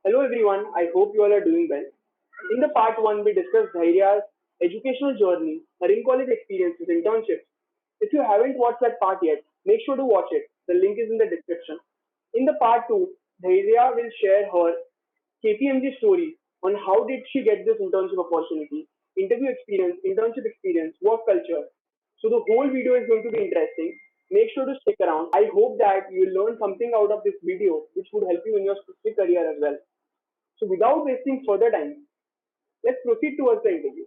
Hello everyone, I hope you all are doing well. In the part 1, we discussed Dhairya's educational journey, her in-college experiences, internships. If you haven't watched that part yet, make sure to watch it. The link is in the description. In the part 2, Dhairya will share her KPMG story on how did she get this internship opportunity, interview experience, internship experience, work culture. So the whole video is going to be interesting. Make sure to stick around. I hope that you will learn something out of this video which would help you in your specific career as well. So without wasting further time, let's proceed towards the interview.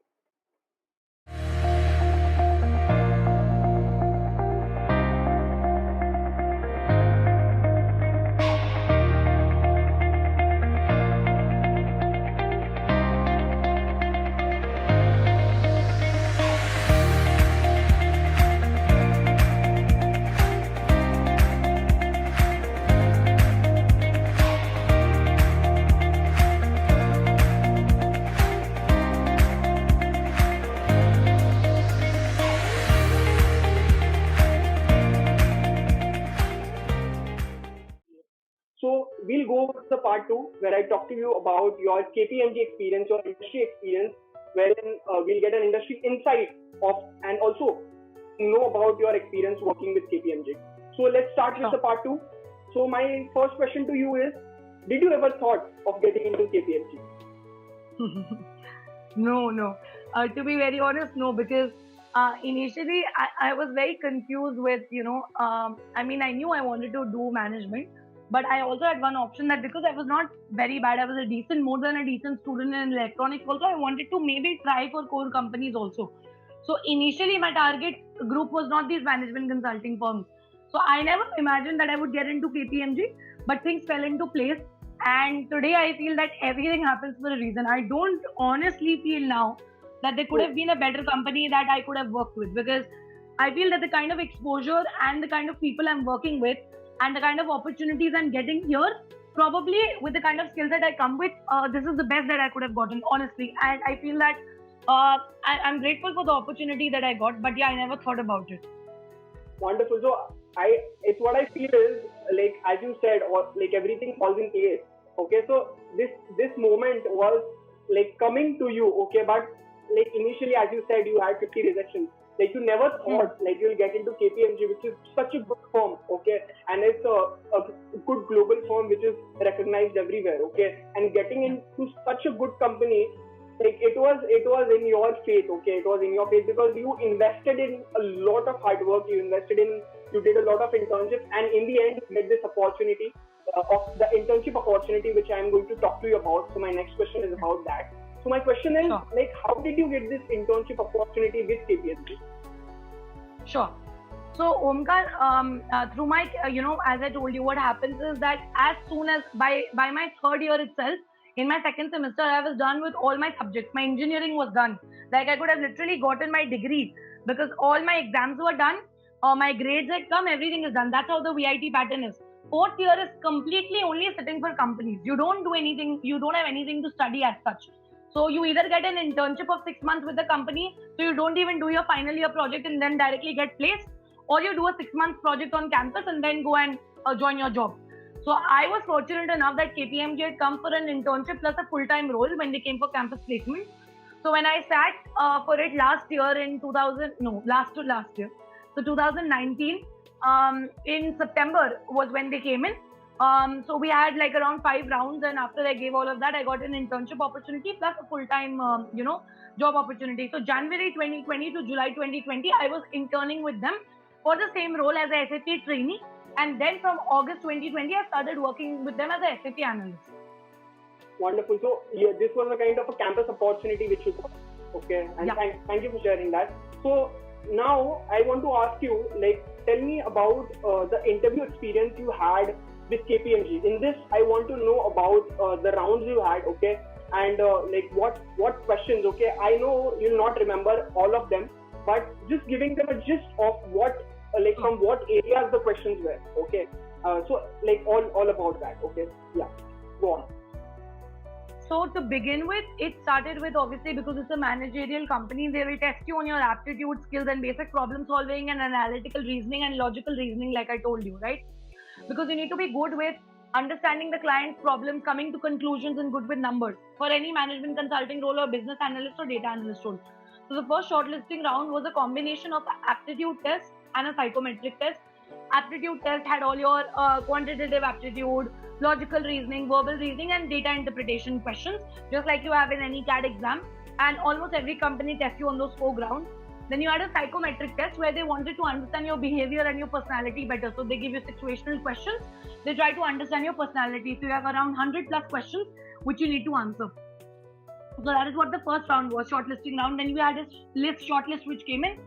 So we'll go to the part 2 where I talk to you about your KPMG experience, your industry experience, wherein we'll get an industry insight of and also know about your experience working with KPMG. So let's start with Sure. the part 2. So my first question to you is, did you ever thought of getting into KPMG? No. To be very honest, no, because initially I was very confused with, I knew I wanted to do management, but I also had one option that because I was not very bad, I was more than a decent student in electronics also, I wanted to maybe try for core companies also. So initially my target group was not these management consulting firms. So I never imagined that I would get into KPMG, but things fell into place. And today I feel that everything happens for a reason. I don't honestly feel now that there could have been a better company that I could have worked with, because I feel that the kind of exposure and the kind of people I'm working with and the kind of opportunities I'm getting here, probably with the kind of skills that I come with, this is the best that I could have gotten, honestly. And I feel that I'm grateful for the opportunity that I got, but yeah, I never thought about it. Wonderful. So it's what I feel is like as you said, or like everything falls in place. Okay, so this moment was like coming to you. Okay, but like initially, as you said, you had 50 rejections. Like you never thought like you'll get into KPMG, which is such a good firm. Okay, and it's a good global firm which is recognized everywhere. Okay, and getting into such a good company, like it was in your faith. Okay, it was in your faith because you invested in a lot of hard work, you did a lot of internships, and in the end you get this opportunity of the internship opportunity which I am going to talk to you about. So my next question is about that. So my question is, Sure. like, how did you get this internship opportunity with KPMG? Sure. So Omkar, through my, as I told you, what happens is that as soon as by my third year itself, in my second semester, I was done with all my subjects. My engineering was done. Like I could have literally gotten my degree because all my exams were done, my grades had come, everything is done. That's how the VIT pattern is. Fourth year is completely only sitting for companies. You don't do anything. You don't have anything to study as such. So you either get an internship of 6 months with the company, so you don't even do your final year project and then directly get placed, or you do a 6 month project on campus and then go and join your job. So I was fortunate enough that KPMG had come for an internship plus a full-time role when they came for campus placement. So when I sat for it last year in 2000, no, last year, so 2019, in September was when they came in. So we had like around 5 rounds, and after I gave all of that, I got an internship opportunity plus a full-time, job opportunity. So January 2020 to July 2020, I was interning with them for the same role as a SAP trainee, and then from August 2020, I started working with them as a SAP analyst. Wonderful. So yeah, this was a kind of a campus opportunity which you got. Okay, and Yeah. thank you for sharing that. So now I want to ask you, like, tell me about the interview experience you had with KPMG. In this, I want to know about the rounds you had. Okay, and like what questions. Okay, I know you'll not remember all of them, but just giving them a gist of what like from what areas the questions were. Okay, so like all about that. Okay, yeah, go on. So to begin with, it started with, obviously, because it's a managerial company, they will test you on your aptitude, skills, and basic problem solving and analytical reasoning and logical reasoning, like I told you, right? Because you need to be good with understanding the client's problems, coming to conclusions and good with numbers for any management consulting role or business analyst or data analyst role. So the first shortlisting round was a combination of aptitude test and a psychometric test. Aptitude test had all your quantitative aptitude, logical reasoning, verbal reasoning, and data interpretation questions, just like you have in any CAD exam. And almost every company tests you on those 4 grounds. Then you had a psychometric test where they wanted to understand your behavior and your personality better. So they give you situational questions. They try to understand your personality. So you have around 100 plus questions which you need to answer. So that is what the first round was, shortlisting round. Then we had a shortlist which came in.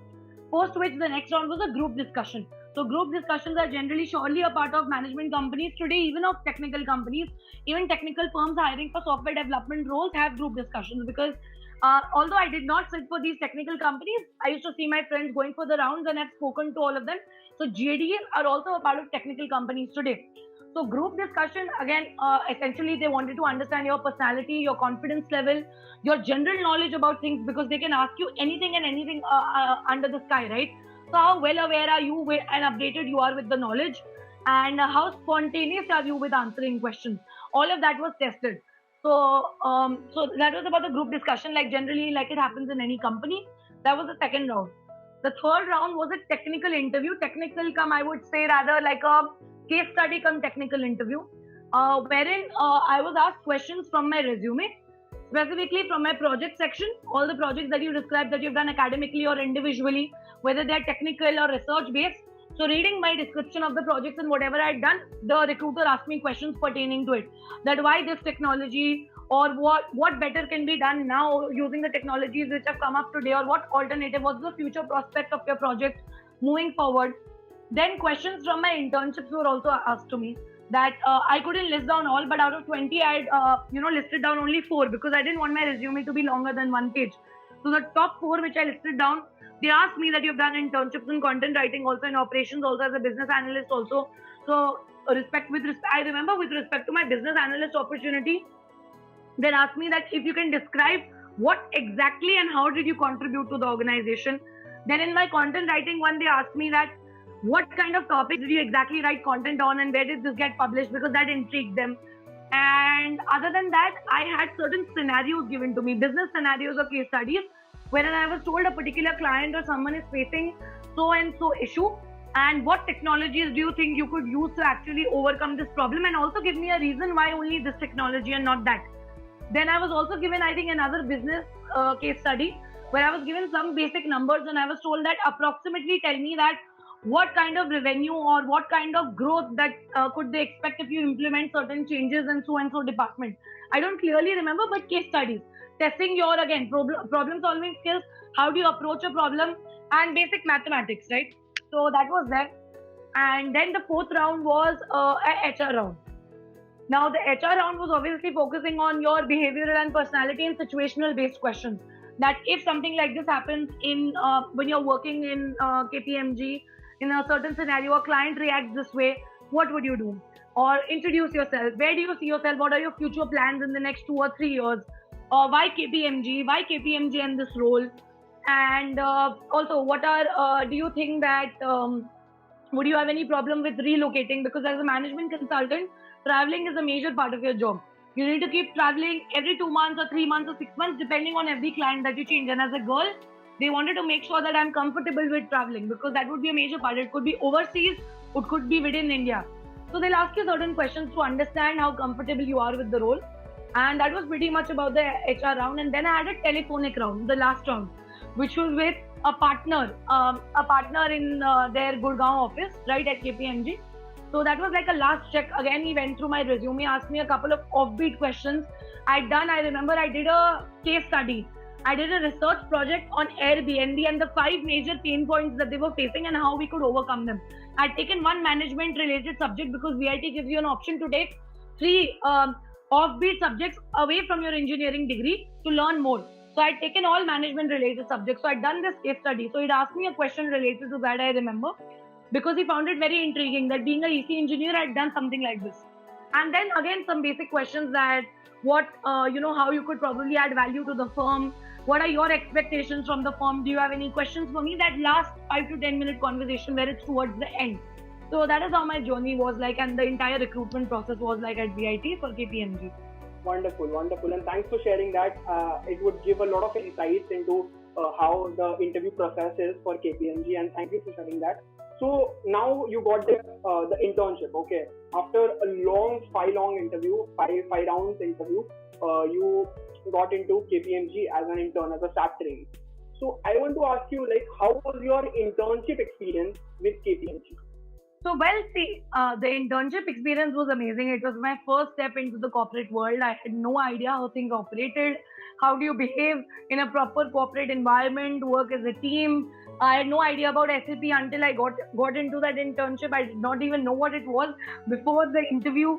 Post which the next round was a group discussion. So group discussions are generally surely a part of management companies today, even of technical companies. Even technical firms hiring for software development roles have group discussions, because although I did not sit for these technical companies, I used to see my friends going for the rounds and I've spoken to all of them. So JDs are also a part of technical companies today. So group discussion, again, essentially they wanted to understand your personality, your confidence level, your general knowledge about things, because they can ask you anything and anything under the sky, right? So how well aware are you and updated you are with the knowledge, and how spontaneous are you with answering questions? All of that was tested. So that was about the group discussion, like generally like it happens in any company. That was the second round. The third round was a technical interview. Technical come, I would say, rather like a case study come technical interview, wherein I was asked questions from my resume, specifically from my project section, all the projects that you described that you've done academically or individually, whether they're technical or research based. So reading my description of the projects and whatever I had done, the recruiter asked me questions pertaining to it. That why this technology, or what better can be done now using the technologies which have come up today, or what alternative, what's the future prospect of your project moving forward. Then questions from my internships were also asked to me, that I couldn't list down all, but out of 20 I had listed down only 4, because I didn't want my resume to be longer than 1 page. So the top 4 which I listed down, they asked me that you've done internships in content writing, also in operations, also as a business analyst also. So I remember with respect to my business analyst opportunity, they asked me that if you can describe what exactly and how did you contribute to the organization. Then in my content writing one, they asked me that what kind of topics did you exactly write content on, and where did this get published, because that intrigued them. And other than that, I had certain scenarios given to me, business scenarios or case studies, wherein I was told a particular client or someone is facing so and so issue, and what technologies do you think you could use to actually overcome this problem, and also give me a reason why only this technology and not that. Then I was also given, I think, another business case study where I was given some basic numbers, and I was told that approximately tell me that what kind of revenue or what kind of growth that could they expect if you implement certain changes in so and so department. I don't clearly remember, but case studies, testing your, again, problem solving skills, how do you approach a problem, and basic mathematics, right? So that was there. And then the fourth round was a HR round. Now the HR round was obviously focusing on your behavioral and personality and situational based questions, that if something like this happens in when you're working in KPMG, in a certain scenario, a client reacts this way, what would you do? Or introduce yourself. Where do you see yourself? What are your future plans in the next 2 or 3 years? Or why KPMG? Why KPMG in this role? And also, what are do you think that would you have any problem with relocating? Because as a management consultant, traveling is a major part of your job. You need to keep traveling every 2 months or 3 months or 6 months, depending on every client that you change. And as a girl, they wanted to make sure that I'm comfortable with traveling, because that would be a major part. It could be overseas, it could be within India. So they'll ask you certain questions to understand how comfortable you are with the role. And that was pretty much about the HR round. And then I had a telephonic round, the last round, which was with a partner in their Gurgaon office, right, at KPMG. So that was like a last check. Again, he went through my resume, asked me a couple of offbeat questions. I remember I did a case study. I did a research project on Airbnb and the 5 major pain points that they were facing and how we could overcome them. I'd taken one management related subject, because VIT gives you an option to take 3 offbeat subjects away from your engineering degree to learn more. So I'd taken all management related subjects. So I'd done this case study. So he'd asked me a question related to that, I remember, because he found it very intriguing that being a EC engineer, I'd done something like this. And then again, some basic questions that how you could probably add value to the firm. What are your expectations from the firm? Do you have any questions for me? That last 5 to 10 minute conversation where it's towards the end. So that is how my journey was like, and the entire recruitment process was like at VIT for KPMG. Wonderful, wonderful, and thanks for sharing that. It would give a lot of insights into how the interview process is for KPMG, and thank you for sharing that. So now you got the internship. Okay, after a five rounds interview, you got into KPMG as an intern, as a SAP trainee. So I want to ask you, like, how was your internship experience with KPMG? So, well, see, the internship experience was amazing. It was my first step into the corporate world. I had no idea how things operated. How do you behave in a proper corporate environment, work as a team? I had no idea about SAP until I got into that internship. I did not even know what it was before the interview.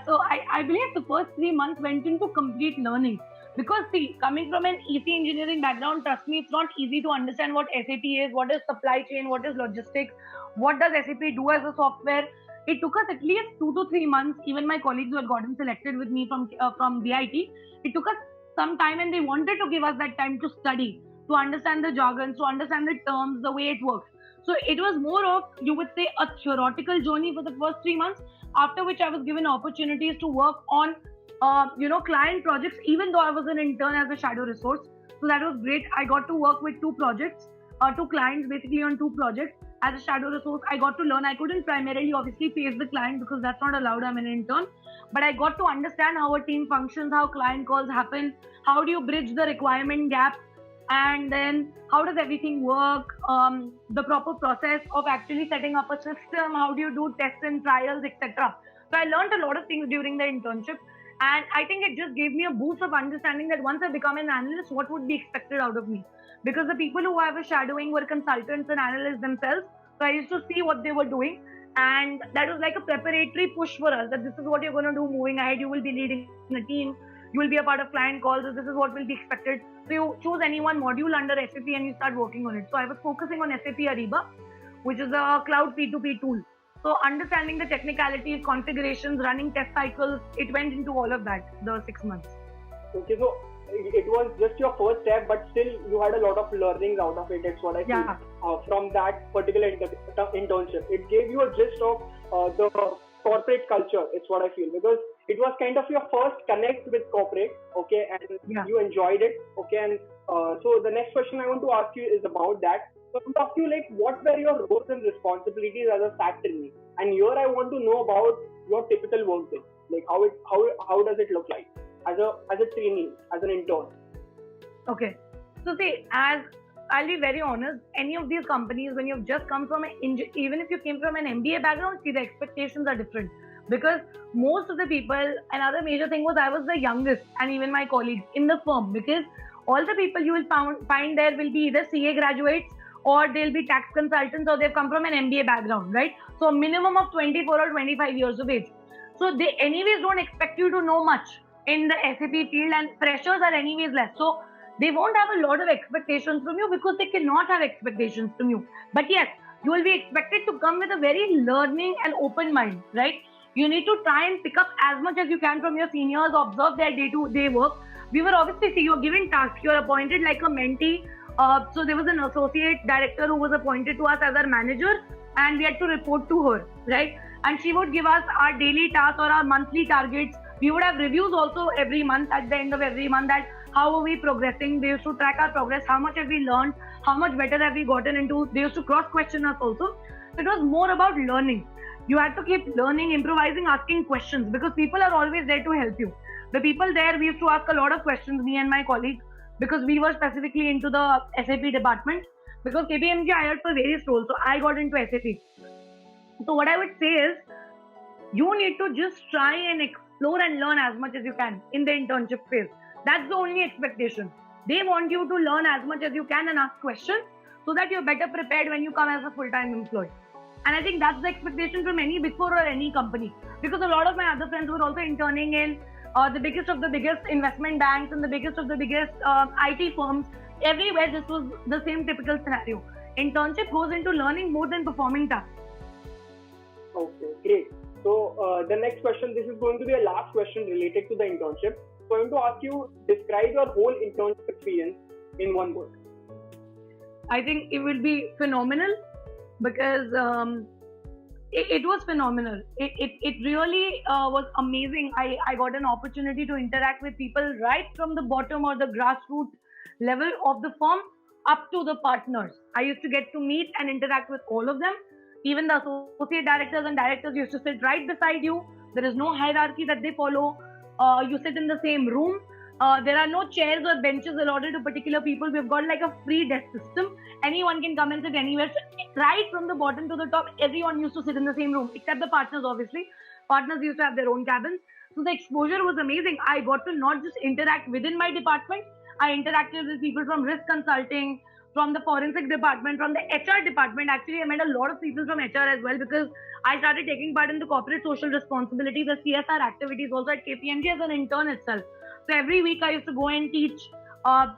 So I believe the first 3 months went into complete learning. Because see, coming from an EC engineering background, trust me, it's not easy to understand what SAP is, what is supply chain, what is logistics, what does SAP do as a software. It took us at least 2 to 3 months. Even my colleagues who had gotten selected with me from VIT, it took us some time, and they wanted to give us that time to study, to understand the jargons, to understand the terms, the way it works. So it was more of, you would say, a theoretical journey for the first 3 months, after which I was given opportunities to work on client projects, even though I was an intern as a shadow resource. So that was great. I got to work with two clients, basically on two projects. As a shadow resource, I got to learn. I couldn't primarily obviously face the client because that's not allowed. I'm an intern. But I got to understand how a team functions, how client calls happen, how do you bridge the requirement gap, and then how does everything work, the proper process of actually setting up a system, how do you do tests and trials, etc. So I learned a lot of things during the internship. And I think it just gave me a boost of understanding that once I become an analyst, what would be expected out of me. Because the people who I was shadowing were consultants and analysts themselves. So I used to see what they were doing. And that was like a preparatory push for us, that this is what you're going to do moving ahead. You will be leading a team. You will be a part of client calls. This is what will be expected. So you choose any one module under SAP and you start working on it. So I was focusing on SAP Ariba, which is a cloud P2P tool. So understanding the technicalities, configurations, running test cycles, it went into all of that, the 6 months. Okay, so it was just your first step, but still you had a lot of learnings out of it. That's what I feel from that particular internship. It gave you a gist of the corporate culture. It's what I feel, because it was kind of your first connect with corporate. Okay, and you enjoyed it. Okay, and so the next question I want to ask you is about that. So I want to ask you, like, what were your roles and responsibilities as a SAP trainee? And here I want to know about your typical work day. Like how does it look like as a trainee, as an intern? Okay, so see, as I'll be very honest, any of these companies, when you've just come from even if you came from an MBA background, see, the expectations are different. Because most of the people, another major thing was I was the youngest, and even my colleagues in the firm, because all the people you will find there will be either CA graduates, or they'll be tax consultants, or they've come from an MBA background, right? So a minimum of 24 or 25 years of age. So they anyways don't expect you to know much in the SAP field, and freshers are anyways less. So they won't have a lot of expectations from you because they cannot have expectations from you. But yes, you will be expected to come with a very learning and open mind, right? You need to try and pick up as much as you can from your seniors, observe their day-to-day work. We were obviously, you're given tasks, you're appointed like a mentee. So there was an associate director who was appointed to us as our manager, and we had to report to her, right? And she would give us our daily tasks or our monthly targets. We would have reviews also every month, at the end of every month, that how are we progressing. They used to track our progress, how much have we learned, how much better have we gotten into. They used to cross-question us also. So it was more about learning. You had to keep learning, improvising, asking questions, because people are always there to help you. The people there, we used to ask a lot of questions, me and my colleagues, because we were specifically into the SAP department, because KPMG hired for various roles, so I got into SAP. So what I would say is, you need to just try and explore and learn as much as you can in the internship phase. That's the only expectation. They want you to learn as much as you can and ask questions, so that you're better prepared when you come as a full-time employee. And I think that's the expectation from any Big Four or any company, because a lot of my other friends were also interning in the biggest of the biggest investment banks and the biggest of the biggest IT firms. Everywhere this was the same typical scenario. Internship goes into learning more than performing tasks. Okay, great. So the next question, this is going to be a last question related to the internship. So I'm going to ask you, describe your whole internship experience in one word. I think it will be phenomenal, because it was phenomenal. It really was amazing. I got an opportunity to interact with people right from the bottom or the grassroots level of the firm up to the partners. I used to get to meet and interact with all of them. Even the associate directors and directors used to sit right beside you. There is no hierarchy that they follow. You sit in the same room. There are no chairs or benches allotted to particular people. We've got like a free desk system. Anyone can come and sit anywhere. So right from the bottom to the top, everyone used to sit in the same room, except the partners, obviously. Partners used to have their own cabins. So the exposure was amazing. I got to not just interact within my department, I interacted with people from risk consulting, from the forensic department, from the HR department. Actually, I met a lot of people from HR as well because I started taking part in the corporate social responsibility, the CSR activities also at KPMG as an intern itself. So every week I used to go and teach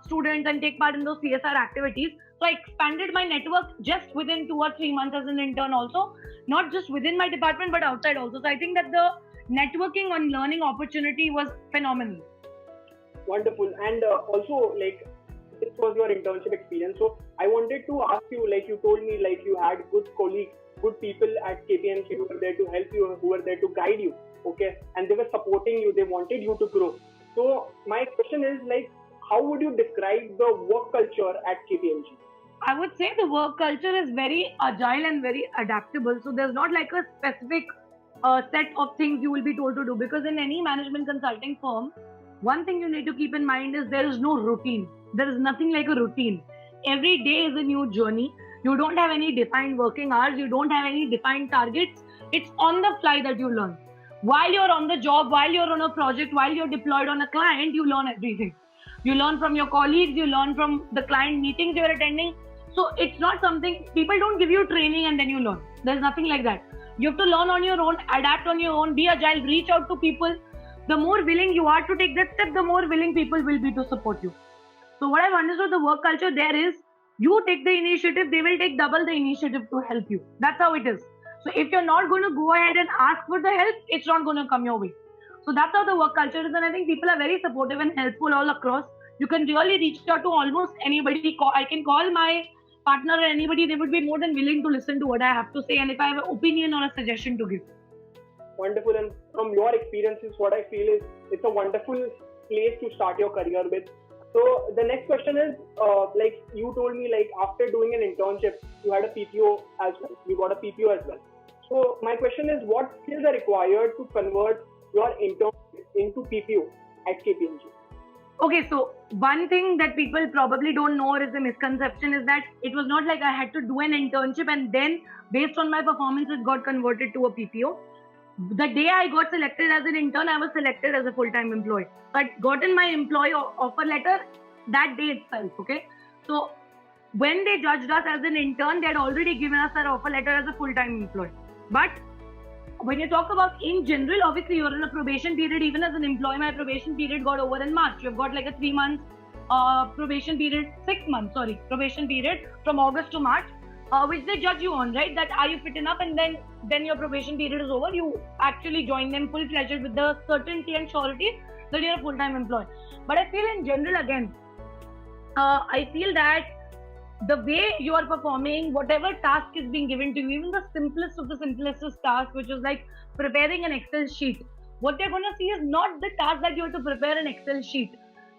students and take part in those CSR activities. So I expanded my network just within 2 or 3 months as an intern also, not just within my department but outside also. So I think that the networking and learning opportunity was phenomenal. Wonderful. And also, like, this was your internship experience. So I wanted to ask you, like you told me, like you had good colleagues, good people at KPMG who were there to help you, who were there to guide you, okay? And they were supporting you, they wanted you to grow. So my question is, like, how would you describe the work culture at KPMG? I would say the work culture is very agile and very adaptable. So there's not like a specific set of things you will be told to do, because in any management consulting firm, one thing you need to keep in mind is there is no routine. There is nothing like a routine. Every day is a new journey. You don't have any defined working hours. You don't have any defined targets. It's on the fly that you learn. While you're on the job, while you're on a project, while you're deployed on a client, you learn everything. You learn from your colleagues. You learn from the client meetings you're attending. So it's not something, people don't give you training and then you learn. There's nothing like that. You have to learn on your own, adapt on your own, be agile, reach out to people. The more willing you are to take that step, the more willing people will be to support you. So what I've understood the work culture there is, you take the initiative, they will take double the initiative to help you. That's how it is. So if you're not going to go ahead and ask for the help, it's not going to come your way. So that's how the work culture is, and I think people are very supportive and helpful all across. You can really reach out to almost anybody. I can call my partner or anybody, they would be more than willing to listen to what I have to say, and if I have an opinion or a suggestion to give. Wonderful. And from your experiences, what I feel is it's a wonderful place to start your career with. So the next question is, like you told me, like after doing an internship, you had a PPO as well. You got a PPO as well. So my question is, what skills are required to convert your internship into PPO at KPMG? Okay, so one thing that people probably don't know, or is a misconception, is that it was not like I had to do an internship and then based on my performance it got converted to a PPO. The day I got selected as an intern, I was selected as a full-time employee. So I'd gotten my employee offer letter that day itself, okay? So when they judged us as an intern, they had already given us our offer letter as a full-time employee. But when you talk about in general, obviously you're in a probation period. Even as an employee, my probation period got over in March. You've got like a 3 months probation period, 6 months, sorry, probation period from August to March. Which they judge you on, right? That are you fit enough, and then your probation period is over. You actually join them full-fledged with the certainty and surety that you're a full-time employee. But I feel in general, again, I feel that the way you are performing, whatever task is being given to you, even the simplest of the simplest task, which is like preparing an Excel sheet, what they're going to see is not the task that you have to prepare an Excel sheet.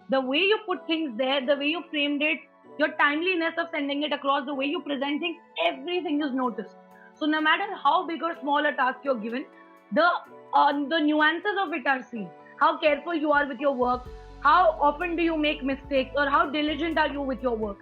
The way you put things there, the way you framed it, your timeliness of sending it across, the way you're presenting, everything is noticed. So no matter how big or small a task you're given, the nuances of it are seen. How careful you are with your work, how often do you make mistakes, or how diligent are you with your work.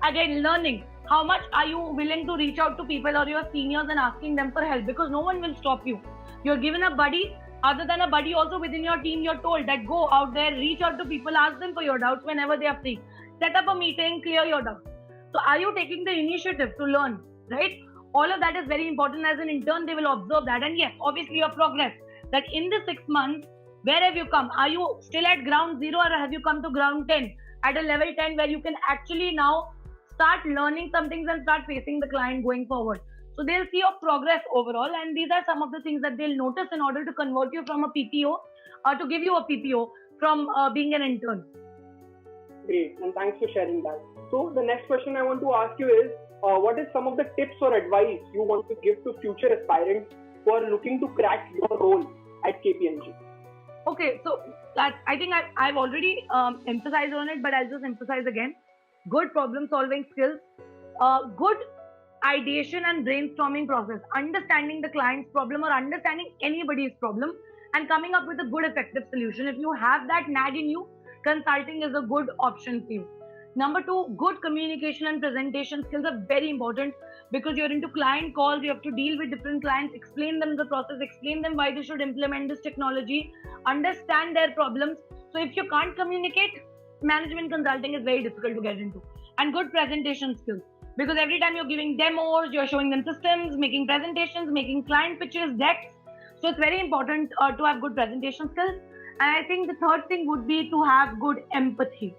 Again, learning, how much are you willing to reach out to people or your seniors and asking them for help, because no one will stop you. You're given a buddy, other than a buddy also within your team, you're told that go out there, reach out to people, ask them for your doubts whenever they are free. Set up a meeting, clear your doubts. So are you taking the initiative to learn, right? All of that is very important. As an intern, they will observe that. And yes, obviously your progress, that in the 6 months, where have you come? Are you still at ground zero, or have you come to ground 10? At a level 10 where you can actually now start learning some things and start facing the client going forward. So they'll see your progress overall, and these are some of the things that they'll notice in order to convert you from a PPO to give you a PPO from being an intern. Great, and thanks for sharing that. So the next question I want to ask you is, what is some of the tips or advice you want to give to future aspirants who are looking to crack your role at KPMG? Okay, so that I think I've already emphasized on it, but I'll just emphasize again. Good problem solving skills, good ideation and brainstorming process, understanding the client's problem or understanding anybody's problem and coming up with a good effective solution. If you have that nag in you, consulting is a good option for you. Number two, good communication and presentation skills are very important because you're into client calls, you have to deal with different clients, explain them the process, explain them why they should implement this technology, understand their problems. So if you can't communicate, management consulting is very difficult to get into. And good presentation skills, because every time you're giving demos, you're showing them systems, making presentations, making client pitches, decks. So it's very important to have good presentation skills. And I think the third thing would be to have good empathy,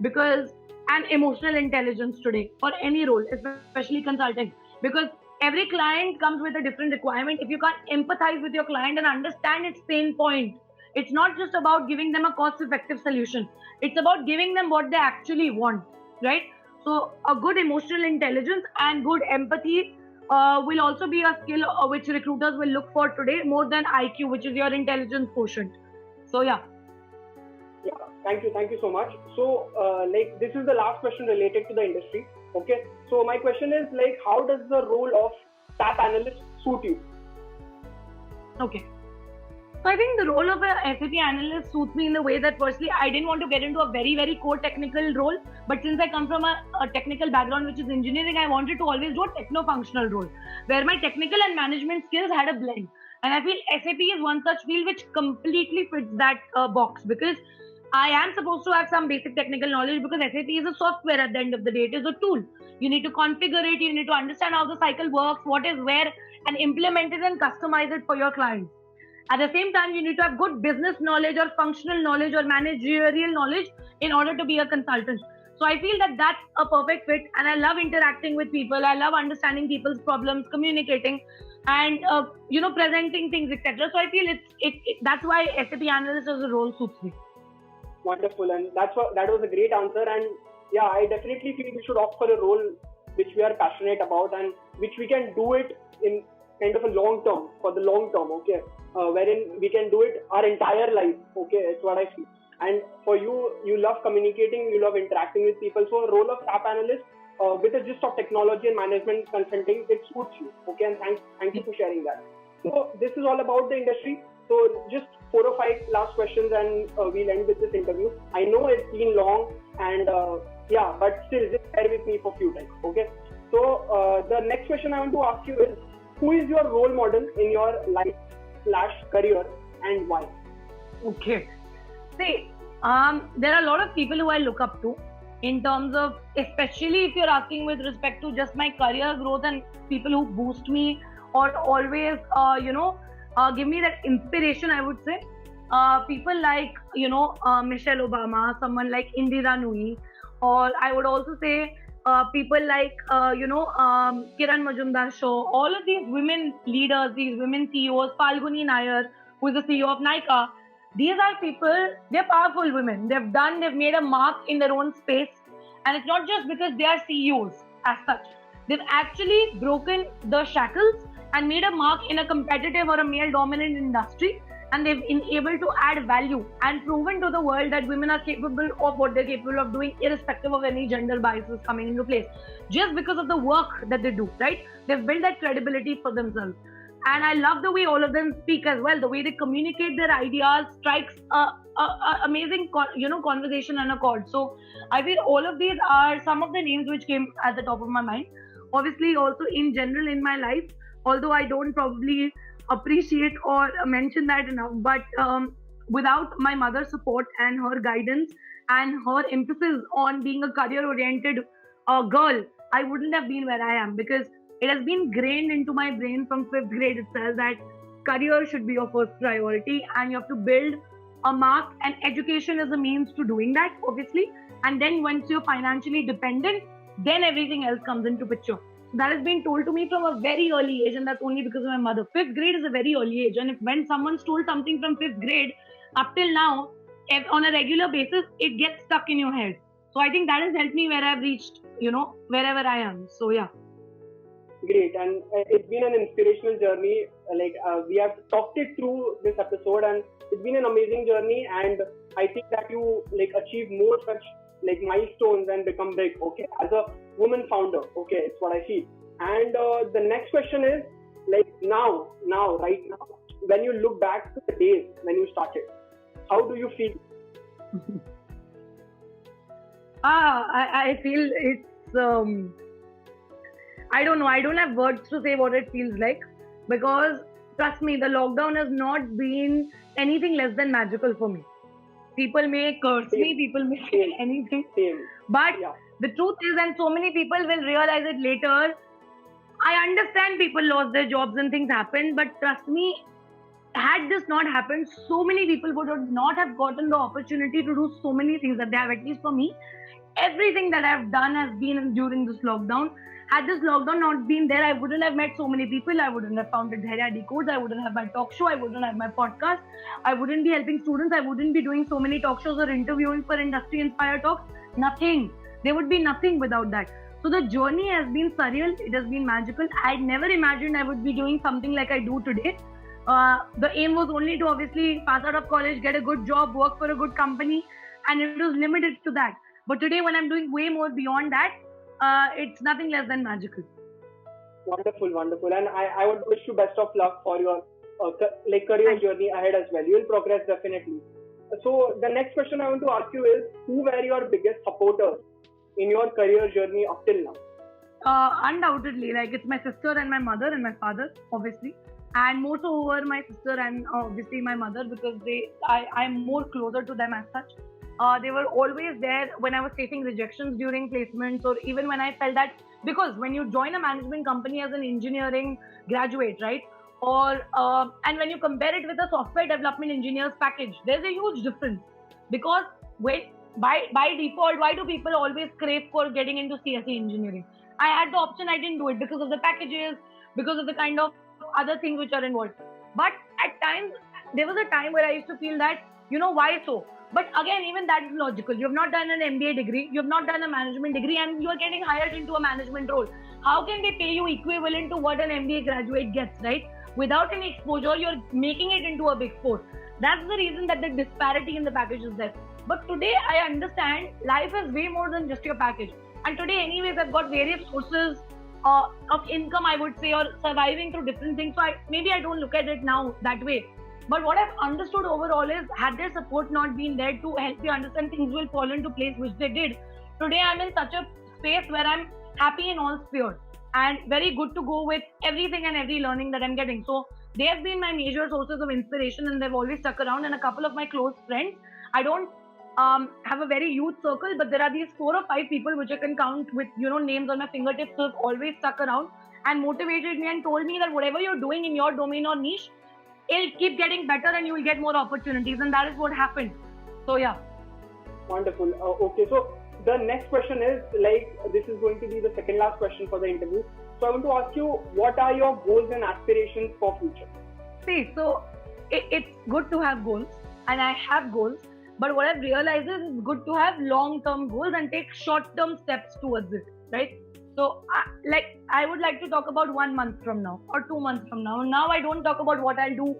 because and emotional intelligence today for any role, especially consulting, because every client comes with a different requirement. If you can't empathize with your client and understand its pain point, it's not just about giving them a cost-effective solution. It's about giving them what they actually want, right? So a good emotional intelligence and good empathy will also be a skill which recruiters will look for today more than IQ, which is your intelligence quotient. So yeah. Yeah, thank you so much. So like this is the last question related to the industry. Okay, so my question is like, how does the role of SAP analyst suit you? Okay. So I think the role of a SAP analyst suits me in the way that firstly, I didn't want to get into a very, very core technical role. But since I come from a technical background, which is engineering, I wanted to always do a techno-functional role where my technical and management skills had a blend. And I feel SAP is one such field which completely fits that box, because I am supposed to have some basic technical knowledge, because SAP is a software at the end of the day. It is a tool. You need to configure it. You need to understand how the cycle works, what is where, and implement it and customize it for your clients. At the same time, you need to have good business knowledge or functional knowledge or managerial knowledge in order to be a consultant. So I feel that that's a perfect fit, and I love interacting with people. I love understanding people's problems, communicating, and presenting things, etc. So I feel that's why SAP analyst as a role suits me. Wonderful, and that was a great answer. And yeah, I definitely feel we should opt for a role which we are passionate about and which we can do it in kind of a long term, for the long term, okay, wherein we can do it our entire life, okay, that's what I feel. And for you love communicating, you love interacting with people, so a role of SAP analyst with a gist of technology and management consulting, it suits you, okay, and thank you for sharing that. So this is all about the industry. So just 4 or 5 last questions and we'll end with this interview. I know it's been long and but still just bear with me for a few times, okay. So the next question I want to ask you is, who is your role model in your life/career and why? Okay. See, there are a lot of people who I look up to in terms of, especially if you're asking with respect to just my career growth and people who boost me or always, give me that inspiration, I would say. People like, Michelle Obama, someone like Indira Nooyi, or I would also say people like, Kiran Majumdar-Shaw, all of these women leaders, these women CEOs, Falguni Nair, who is the CEO of Nykaa. These are people, they're powerful women. They've made a mark in their own space. And it's not just because they are CEOs as such. They've actually broken the shackles and made a mark in a competitive or a male-dominant industry. And they've been able to add value and proven to the world that women are capable of what they're capable of doing, irrespective of any gender biases coming into place. Just because of the work that they do, right? They've built that credibility for themselves. And I love the way all of them speak as well. The way they communicate their ideas strikes a amazing, conversation and a chord. So I feel all of these are some of the names which came at the top of my mind. Obviously, also in general in my life, although I don't probably appreciate or mention that enough, but without my mother's support and her guidance and her emphasis on being a career-oriented girl, I wouldn't have been where I am, because it has been grained into my brain from 5th grade itself that career should be your first priority and you have to build a mark, and education is a means to doing that, obviously. And then once you're financially dependent, then everything else comes into picture. So that has been told to me from a very early age, and that's only because of my mother. 5th grade is a very early age, and when someone's told something from 5th grade up till now, on a regular basis, it gets stuck in your head. So I think that has helped me where I've reached, wherever I am. So yeah. Great, and it's been an inspirational journey. We have talked it through this episode, and it's been an amazing journey. And I think that you like achieve more such like milestones and become big. Okay, as a woman founder. Okay, it's what I feel. And the next question is like right now, when you look back to the days when you started, how do you feel? I feel it's I don't know. I don't have words to say what it feels like, because trust me, the lockdown has not been anything less than magical for me. People may curse me, people may say anything, Same. but Yeah. the truth is, and so many people will realize it later. I understand people lost their jobs and things happened, but trust me, had this not happened, so many people would not have gotten the opportunity to do so many things that they have. At least for me, everything that I've done has been during this lockdown. Had this lockdown not been there, I wouldn't have met so many people. I wouldn't have founded Dhairya Decodes. I wouldn't have my talk show. I wouldn't have my podcast. I wouldn't be helping students. I wouldn't be doing so many talk shows or interviewing for Industry Inspire Talks. Nothing. There would be nothing without that. So the journey has been surreal. It has been magical. I never imagined I would be doing something like I do today. The aim was only to obviously pass out of college, get a good job, work for a good company, and it was limited to that. But today, when I'm doing way more beyond that, it's nothing less than magical. Wonderful, wonderful. And I would wish you best of luck for your career journey ahead as well. You will progress definitely. So the next question I want to ask you is, who were your biggest supporters in your career journey up till now? Undoubtedly, like it's my sister and my mother and my father, obviously, and more so over my sister and obviously my mother, because I'm more closer to them as such. They were always there when I was facing rejections during placements, or even when I felt that, because when you join a management company as an engineering graduate, right, or and when you compare it with a software development engineer's package, there's a huge difference. Because by default, why do people always crave for getting into CSE engineering? I had the option, I didn't do it because of the packages, because of the kind of other things which are involved. But at times, there was a time where I used to feel that, why so? But again, even that is logical. You have not done an MBA degree, you have not done a management degree, and you are getting hired into a management role. How can they pay you equivalent to what an MBA graduate gets, right? Without any exposure, you're making it into a big four. That's the reason that the disparity in the package is there. But today, I understand life is way more than just your package. And today, anyways, I've got various sources of income, I would say, or surviving through different things. So maybe I don't look at it now that way. But what I've understood overall is, had their support not been there to help you understand, things will fall into place, which they did. Today, I'm in such a space where I'm happy in all spheres and very good to go with everything and every learning that I'm getting. So they have been my major sources of inspiration, and they've always stuck around. And a couple of my close friends, I don't have a very huge circle, but there are these 4 or 5 people which I can count with, names on my fingertips, who have always stuck around and motivated me and told me that whatever you're doing in your domain or niche, it'll keep getting better and you will get more opportunities. And that is what happened. So yeah. Wonderful. Okay, so the next question is, this is going to be the second last question for the interview. So I want to ask you, what are your goals and aspirations for future? See, so it's good to have goals, and I have goals. But what I've realized is, it's good to have long-term goals and take short-term steps towards it, right? So, I would like to talk about 1 month from now or 2 months from now. Now, I don't talk about what I'll do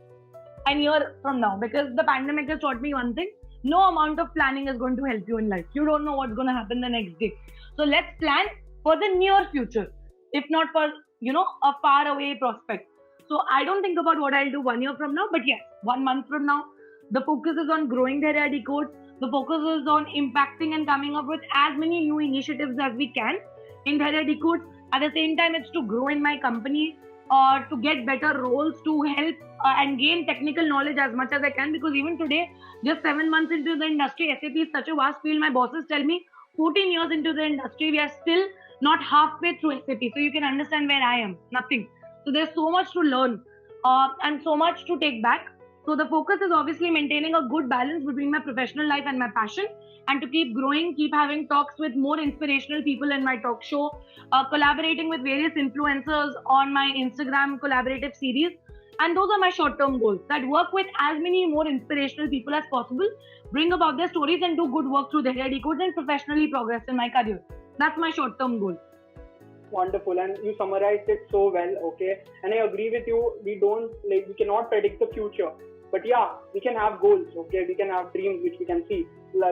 a year from now, because the pandemic has taught me one thing: no amount of planning is going to help you in life. You don't know what's going to happen the next day. So, let's plan for the near future, if not for, a far away prospect. So, I don't think about what I'll do 1 year from now, but yes, 1 month from now, the focus is on growing Dhairya Decodes. The focus is on impacting and coming up with as many new initiatives as we can in Dhairya Decodes. At the same time, it's to grow in my company, to get better roles, to help and gain technical knowledge as much as I can. Because even today, just 7 months into the industry, SAP is such a vast field. My bosses tell me 14 years into the industry, we are still not halfway through SAP. So you can understand where I am. Nothing. So there's so much to learn and so much to take back. So the focus is obviously maintaining a good balance between my professional life and my passion, and to keep growing, keep having talks with more inspirational people in my talk show, collaborating with various influencers on my Instagram collaborative series. And those are my short-term goals, that work with as many more inspirational people as possible, bring about their stories and do good work through Dhairya Decodes, and professionally progress in my career. That's my short-term goal. Wonderful, and you summarized it so well. Okay, and I agree with you. We cannot predict the future, but yeah, we can have goals. Okay, we can have dreams which we can see.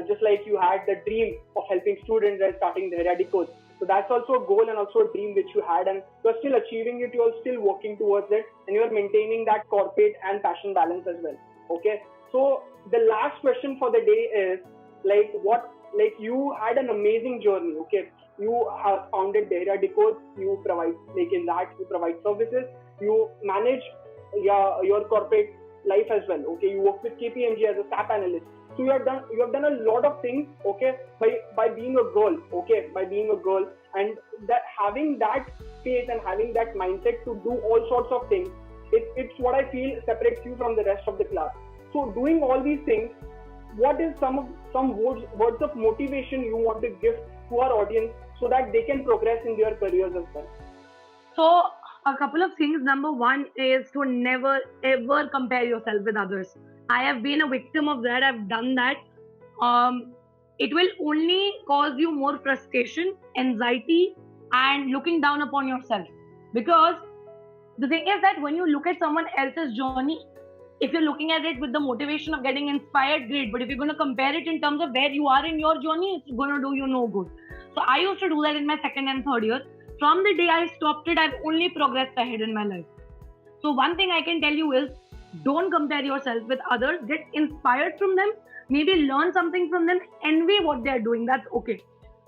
Just like you had the dream of helping students and starting the Radicos. So that's also a goal and also a dream which you had, and you're still achieving it. You're still working towards it, and you're maintaining that corporate and passion balance as well. Okay, so the last question for the day is you had an amazing journey. Okay, you have founded Dehra Decor. You provide in that you provide services. You manage your corporate life as well. Okay, you work with KPMG as a SAP analyst. So you have done a lot of things. Okay, by being a girl. Okay, by being a girl, and that having that faith and having that mindset to do all sorts of things. It's what I feel separates you from the rest of the class. So doing all these things, what is some words of motivation you want to give to our audience so that they can progress in their careers as well? So a couple of things. Number one is to never ever compare yourself with others. I have been a victim of that. I've done that. It will only cause you more frustration, anxiety, and looking down upon yourself. Because the thing is that when you look at someone else's journey, if you're looking at it with the motivation of getting inspired, great. But if you're going to compare it in terms of where you are in your journey, it's going to do you no good. So I used to do that in my second and third year. From the day I stopped it, I've only progressed ahead in my life. So one thing I can tell you is, don't compare yourself with others. Get inspired from them. Maybe learn something from them. Envy what they're doing. That's okay.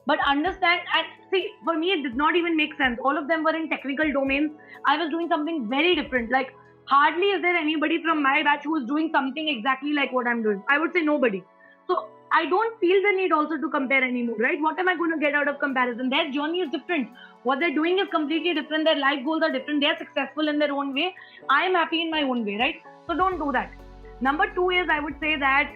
But understand, and see, for me, it did not even make sense. All of them were in technical domains. I was doing something very different. Like, hardly is there anybody from my batch who is doing something exactly like what I'm doing. I would say nobody. So I don't feel the need also to compare anymore, right? What am I going to get out of comparison? Their journey is different. What they're doing is completely different. Their life goals are different. They're successful in their own way. I am happy in my own way, right? So don't do that. Number two is, I would say that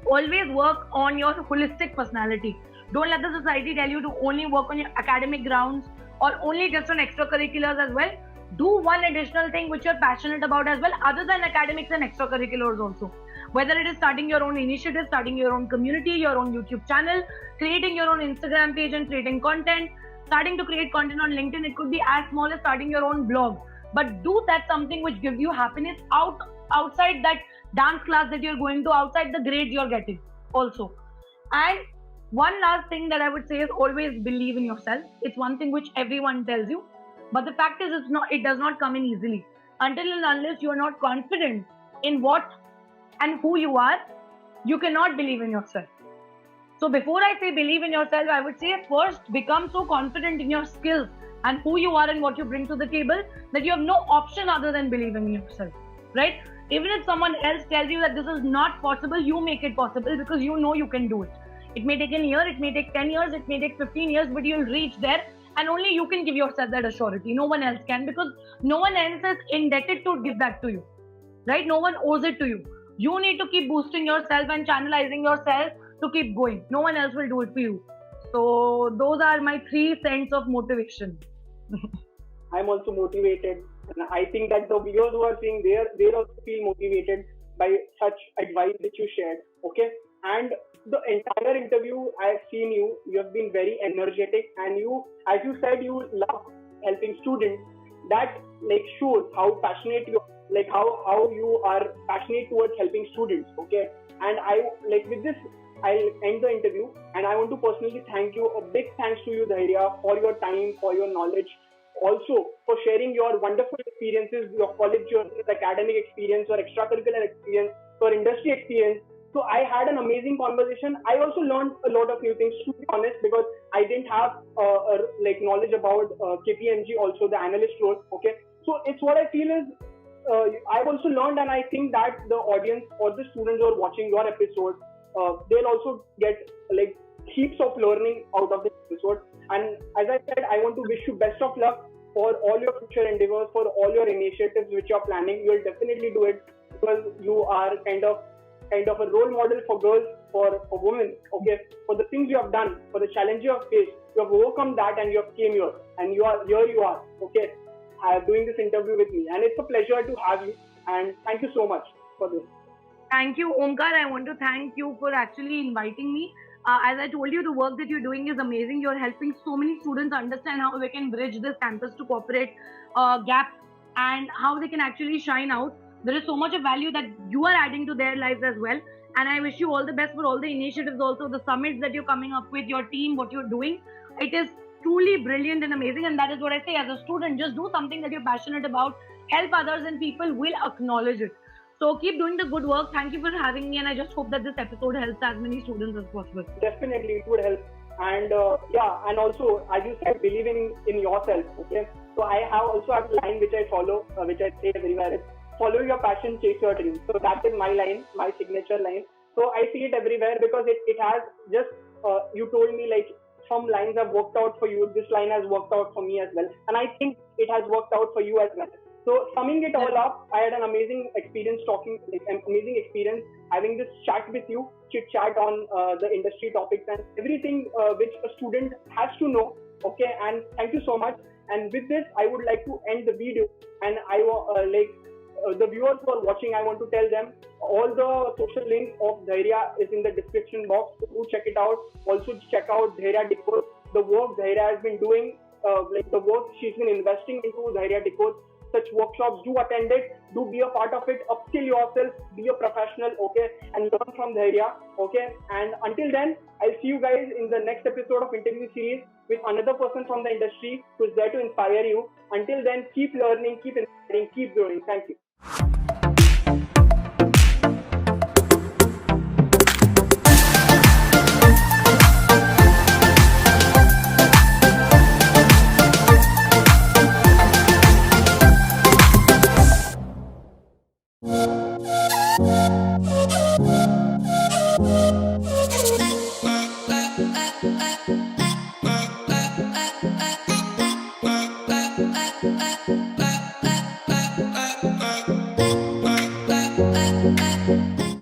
always work on your holistic personality. Don't let the society tell you to only work on your academic grounds or only just on extracurriculars as well. Do one additional thing which you're passionate about as well, other than academics and extracurriculars also. Whether it is starting your own initiative, starting your own community, your own YouTube channel, creating your own Instagram page and creating content, starting to create content on LinkedIn. It could be as small as starting your own blog. But do that something which gives you happiness outside that dance class that you're going to, outside the grades you're getting also. And one last thing that I would say is always believe in yourself. It's one thing which everyone tells you, but the fact is it does not come in easily. Until and unless you are not confident in what and who you are, you cannot believe in yourself. So before I say believe in yourself, I would say first become so confident in your skills and who you are and what you bring to the table that you have no option other than believing in yourself, right? Even if someone else tells you that this is not possible, you make it possible because you know you can do it. It may take a year, it may take 10 years, it may take 15 years, but you'll reach there, and only you can give yourself that assurity. No one else can, because no one else is indebted to give that to you, right? No one owes it to you. You need to keep boosting yourself and channelizing yourself to keep going. No one else will do it for you. So those are my 3 cents of motivation. I'm also motivated, and I think that the viewers who are seeing they also feel motivated by such advice that you shared. Okay, and the entire interview I've seen you have been very energetic, and you, as you said, you love helping students. That shows how passionate you, how you are passionate towards helping students. Okay, and I with this I'll end the interview, and I want to personally thank you. A big thanks to you, Dhairya, for your time, for your knowledge, also for sharing your wonderful experiences, your college journey, academic experience, your extracurricular experience, your industry experience. So I had an amazing conversation. I also learned a lot of new things, to be honest, because I didn't have knowledge about KPMG, also the analyst role. Okay, so it's what I feel is I've also learned, and I think that the audience or the students who are watching your episode, they'll also get heaps of learning out of this episode. And as I said, I want to wish you best of luck for all your future endeavors, for all your initiatives which you're planning. You'll definitely do it, because you are kind of a role model for girls, for women. Okay, for the things you have done, for the challenges you have faced, you have overcome that, and you have came here, and you are here. You are okay, doing this interview with me, and it's a pleasure to have you. And thank you so much for this. Thank you, Omkar. I want to thank you for actually inviting me. As I told you, the work that you're doing is amazing. You're helping so many students understand how they can bridge this campus to corporate gap and how they can actually shine out. There is so much of value that you are adding to their lives as well. And I wish you all the best for all the initiatives, also the summits that you're coming up with, your team, what you're doing. It is truly brilliant and amazing. And that is what I say as a student, just do something that you're passionate about, help others, and people will acknowledge it. So keep doing the good work. Thank you for having me, and I just hope that this episode helps as many students as possible. Definitely, it would help. And yeah, and also, as you said, believing in yourself. Okay, so I have also a line which I follow, which I say everywhere: is follow your passion, chase your dream. So that is my line, my signature line. So I see it everywhere because it has just you told me like some lines have worked out for you. This line has worked out for me as well, and I think it has worked out for you as well. So summing it all up, I had an amazing experience amazing experience having this chat with you, chit chat on the industry topics and everything which a student has to know. Okay, and thank you so much. And with this, I would like to end the video. And I the viewers who are watching, I want to tell them all the social links of Dhairya is in the description box. So do check it out. Also check out Dhairya Decode, the work Dhairya has been doing, the work she's been investing into Dhairya Decode. Such workshops, do attend it, do be a part of it, upskill yourself, be a professional, okay, and learn from Dhairya, okay. And until then, I'll see you guys in the next episode of interview series with another person from the industry who's there to inspire you. Until then, keep learning, keep inspiring, keep growing. Thank you.